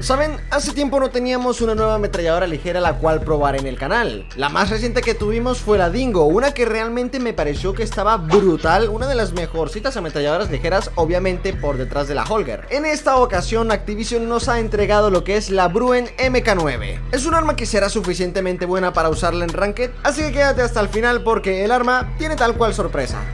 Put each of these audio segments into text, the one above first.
Saben, hace tiempo no teníamos una nueva ametralladora ligera la cual probar en el canal. La más reciente que tuvimos fue la Dingo, una que realmente me pareció que estaba brutal, una de las mejorcitas ametralladoras ligeras, obviamente por detrás de la Holger. En esta ocasión Activision nos ha entregado lo que es la Bruen MK9. Es un arma que será suficientemente buena para usarla en Ranked, así que quédate hasta el final porque el arma tiene tal cual sorpresa.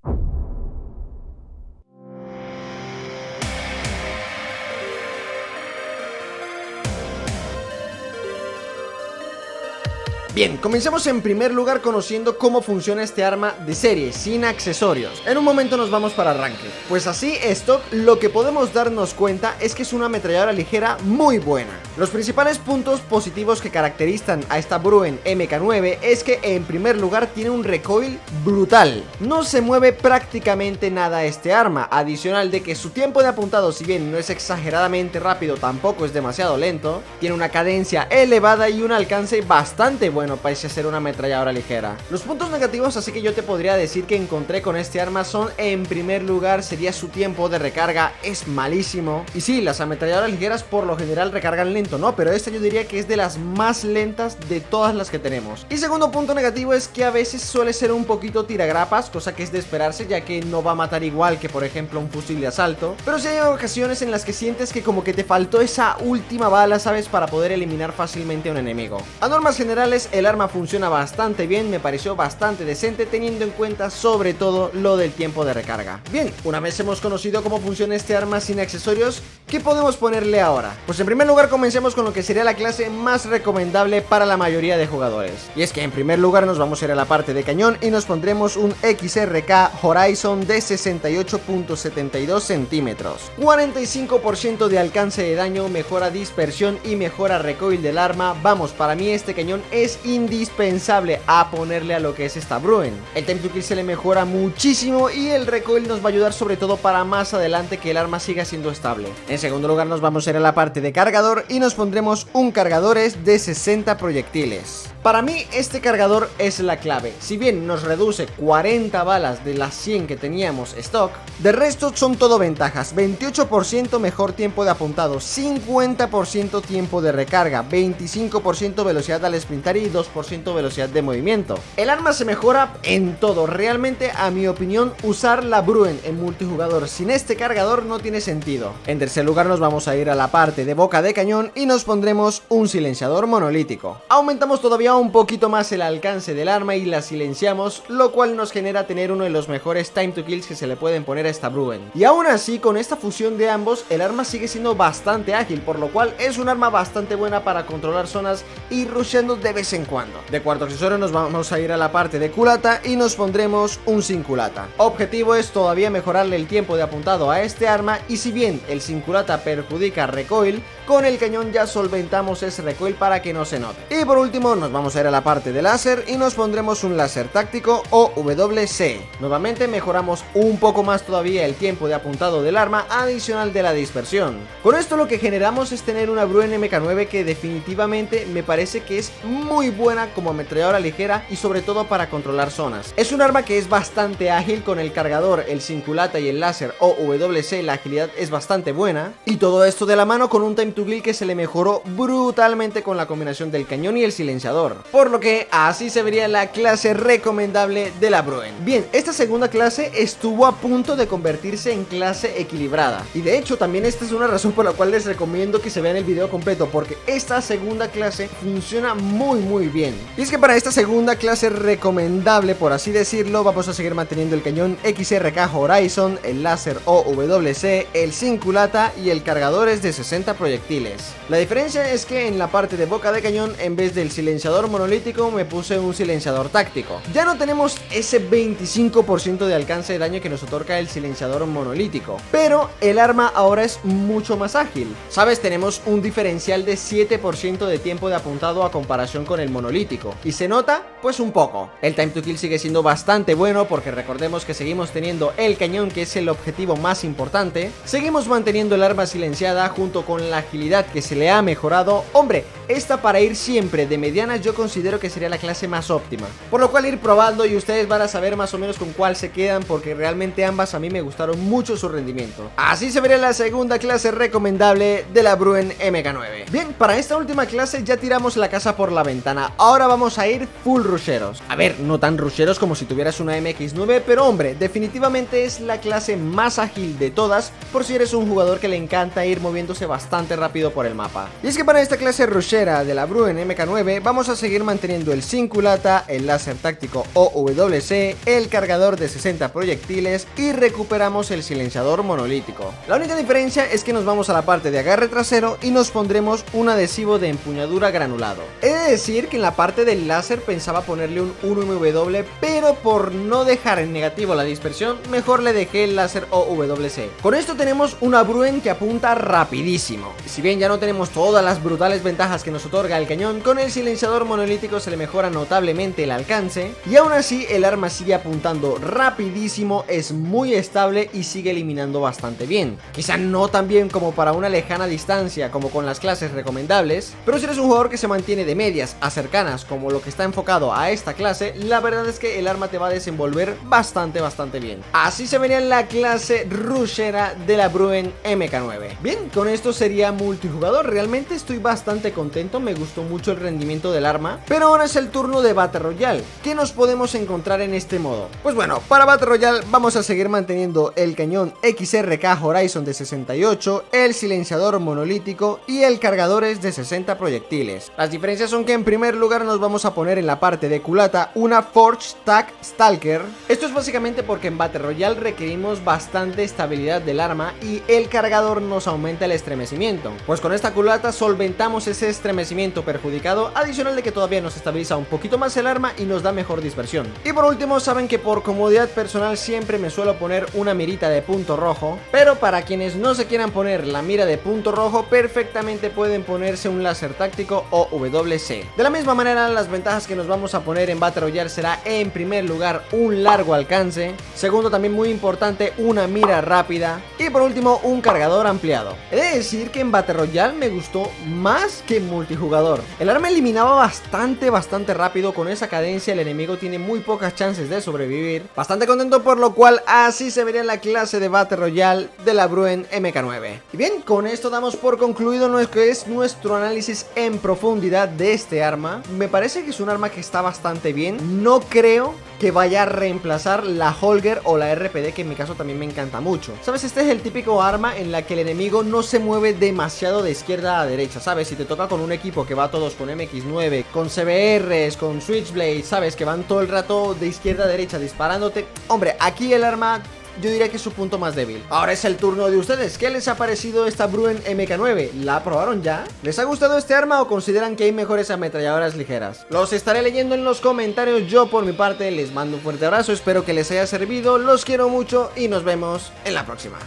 Bien, comencemos en primer lugar conociendo cómo funciona este arma de serie, sin accesorios. En un momento nos vamos para Ranked. Pues así, stock, lo que podemos darnos cuenta es que es una ametralladora ligera muy buena. Los principales puntos positivos que caracterizan a esta Bruen MK9 es que en primer lugar tiene un recoil brutal. No se mueve prácticamente nada este arma, adicional de que su tiempo de apuntado, si bien no es exageradamente rápido, tampoco es demasiado lento, tiene una cadencia elevada y un alcance bastante bueno pese a ser una ametralladora ligera. Los puntos negativos así que yo te podría decir que encontré con este arma son, en primer lugar, sería su tiempo de recarga, es malísimo. Y sí, las ametralladoras ligeras por lo general recargan lento, ¿no? Pero esta yo diría que es de las más lentas de todas las que tenemos. Y segundo punto negativo es que a veces suele ser un poquito tiragrapas, cosa que es de esperarse ya que no va a matar igual que por ejemplo un fusil de asalto. Pero sí hay ocasiones en las que sientes que como que te faltó esa última bala, ¿sabes? Para poder eliminar fácilmente a un enemigo. A normas generales, el arma funciona bastante bien, me pareció bastante decente teniendo en cuenta sobre todo lo del tiempo de recarga. Bien, una vez hemos conocido cómo funciona este arma sin accesorios, ¿qué podemos ponerle ahora? Pues en primer lugar comencemos con lo que sería la clase más recomendable para la mayoría de jugadores. Y es que en primer lugar nos vamos a ir a la parte de cañón y nos pondremos un XRK Horizon de 68.72 centímetros. 45% de alcance de daño, mejora dispersión y mejora recoil del arma. Vamos, para mí este cañón es indispensable a ponerle a lo que es esta Bruen. El time to kill se le mejora muchísimo y el recoil nos va a ayudar sobre todo para más adelante que el arma siga siendo estable. En segundo lugar nos vamos a ir a la parte de cargador y nos pondremos un cargador de 60 proyectiles. Para mí este cargador es la clave. Si bien nos reduce 40 balas de las 100 que teníamos stock, de resto son todo ventajas. 28% mejor tiempo de apuntado, 50% tiempo de recarga, 25% velocidad al sprintar y 2% velocidad de movimiento. El arma se mejora en todo. Realmente, a mi opinión, usar la Bruen en multijugador sin este cargador no tiene sentido. En tercer lugar nos vamos a ir a la parte de boca de cañón y nos pondremos un silenciador monolítico. Aumentamos todavía un poquito más el alcance del arma y la silenciamos, lo cual nos genera tener uno de los mejores time to kills que se le pueden poner a esta Bruen. Y aún así, con esta fusión de ambos, el arma sigue siendo bastante ágil, por lo cual es un arma bastante buena para controlar zonas y rusheando de vez en cuando. De cuarto accesorio nos vamos a ir a la parte de culata y nos pondremos un sin culata. Objetivo es todavía mejorarle el tiempo de apuntado a este arma, y si bien el sin culata perjudica recoil, con el cañón ya solventamos ese recoil para que no se note. Y por último nos vamos a ir a la parte de láser y nos pondremos un láser táctico o WC. Nuevamente mejoramos un poco más todavía el tiempo de apuntado del arma, adicional de la dispersión. Con esto lo que generamos es tener una Bruen MK9 que definitivamente me parece que es muy buena como ametralladora ligera y sobre todo para controlar zonas. Es un arma que es bastante ágil. Con el cargador, el sin culata y el láser o WC, la agilidad es bastante buena, y todo esto de la mano con un time to kill que se le mejoró brutalmente con la combinación del cañón y el silenciador, por lo que así se vería la clase recomendable de la Bruen. Bien, esta segunda clase estuvo a punto de convertirse en clase equilibrada, y de hecho también esta es una razón por la cual les recomiendo que se vean el video completo, porque esta segunda clase funciona muy bien. Y es que para esta segunda clase recomendable, por así decirlo, vamos a seguir manteniendo el cañón XRK Horizon, el láser OWC, el sin culata y el cargador es de 60 proyectiles. La diferencia es que en la parte de boca de cañón, en vez del silenciador monolítico, me puse un silenciador táctico. Ya no tenemos ese 25% de alcance de daño que nos otorga el silenciador monolítico, pero el arma ahora es mucho más ágil. ¿Sabes? Tenemos un diferencial de 7% de tiempo de apuntado a comparación con el monolítico. ¿Y se nota? Pues un poco. El time to kill sigue siendo bastante bueno, porque recordemos que seguimos teniendo el cañón, que es el objetivo más importante. Seguimos manteniendo el arma silenciada junto con la agilidad agilidad que se le ha mejorado, hombre, esta para ir siempre de medianas yo considero que sería la clase más óptima. Por lo cual ir probando y ustedes van a saber más o menos con cuál se quedan, porque realmente ambas a mí me gustaron mucho su rendimiento. Así se vería la segunda clase recomendable de la Bruen MK9. Bien, para esta última clase ya tiramos la casa por la ventana. Ahora vamos a ir full rusheros. A ver, no tan rusheros como si tuvieras una MX9, pero hombre, definitivamente es la clase más ágil de todas, por si eres un jugador que le encanta ir moviéndose bastante rápido por el mapa. Y es que para esta clase rushera de la Bruen MK9 vamos a seguir manteniendo el sin culata, el láser táctico OWC, el cargador de 60 proyectiles y recuperamos el silenciador monolítico. La única diferencia es que nos vamos a la parte de agarre trasero y nos pondremos un adhesivo de empuñadura granulado. He de decir que en la parte del láser pensaba ponerle un 1MW, pero por no dejar en negativo la dispersión, mejor le dejé el láser OWC. Con esto tenemos una Bruen que apunta rapidísimo. Si bien ya no tenemos todas las brutales ventajas que nos otorga el cañón, con el silenciador monolítico se le mejora notablemente el alcance y aún así el arma sigue apuntando rapidísimo, es muy estable y sigue eliminando bastante bien. Quizá no tan bien como para una lejana distancia como con las clases recomendables, pero si eres un jugador que se mantiene de medias a cercanas como lo que está enfocado a esta clase, la verdad es que el arma te va a desenvolver bastante bien. Así se vería la clase rushera de la Bruen MK9. Bien, con esto sería multijugador. Realmente estoy bastante contento, me gustó mucho el rendimiento del arma. Pero ahora es el turno de Battle Royale. ¿Qué nos podemos encontrar en este modo? Pues bueno, para Battle Royale vamos a seguir manteniendo el cañón XRK Horizon de 68, el silenciador monolítico y el cargadores de 60 proyectiles. Las diferencias son que en primer lugar nos vamos a poner en la parte de culata una Forge Tac Stalker. Esto es básicamente porque en Battle Royale requerimos bastante estabilidad del arma y el cargador nos aumenta el estremecimiento. Pues con esta culata solventamos ese estremecimiento perjudicado, adicional de que todavía nos estabiliza un poquito más el arma y nos da mejor dispersión. Y por último, saben que por comodidad personal siempre me suelo poner una mirita de punto rojo, pero para quienes no se quieran poner la mira de punto rojo, perfectamente pueden ponerse un láser táctico o WC. De la misma manera, las ventajas que nos vamos a poner en Battle Royale será en primer lugar un largo alcance, segundo, también muy importante, una mira rápida y por último un cargador ampliado. He de decir que en Battle Royale me gustó más que en multijugador. El arma eliminaba bastante rápido, con esa cadencia el enemigo tiene muy pocas chances de sobrevivir. Bastante contento, por lo cual así se vería la clase de Battle Royale de la Bruen MK9. Y bien, con esto damos por concluido nuestro análisis en profundidad de este arma. Me parece que es un arma que está bastante bien. No creo que vaya a reemplazar la Holger o la RPD, que en mi caso también me encanta mucho. ¿Sabes? Este es el típico arma en la que el enemigo no se mueve demasiado de izquierda a derecha, ¿sabes? Si te toca con un equipo que va todos con MX9, con CBRs, con Switchblade, ¿sabes? Que van todo el rato de izquierda a derecha disparándote. Hombre, aquí el arma yo diría que es su punto más débil. Ahora es el turno de ustedes. ¿Qué les ha parecido esta Bruen MK9? ¿La probaron ya? ¿Les ha gustado este arma o consideran que hay mejores ametralladoras ligeras? Los estaré leyendo en los comentarios. Yo por mi parte les mando un fuerte abrazo, espero que les haya servido, los quiero mucho y nos vemos en la próxima.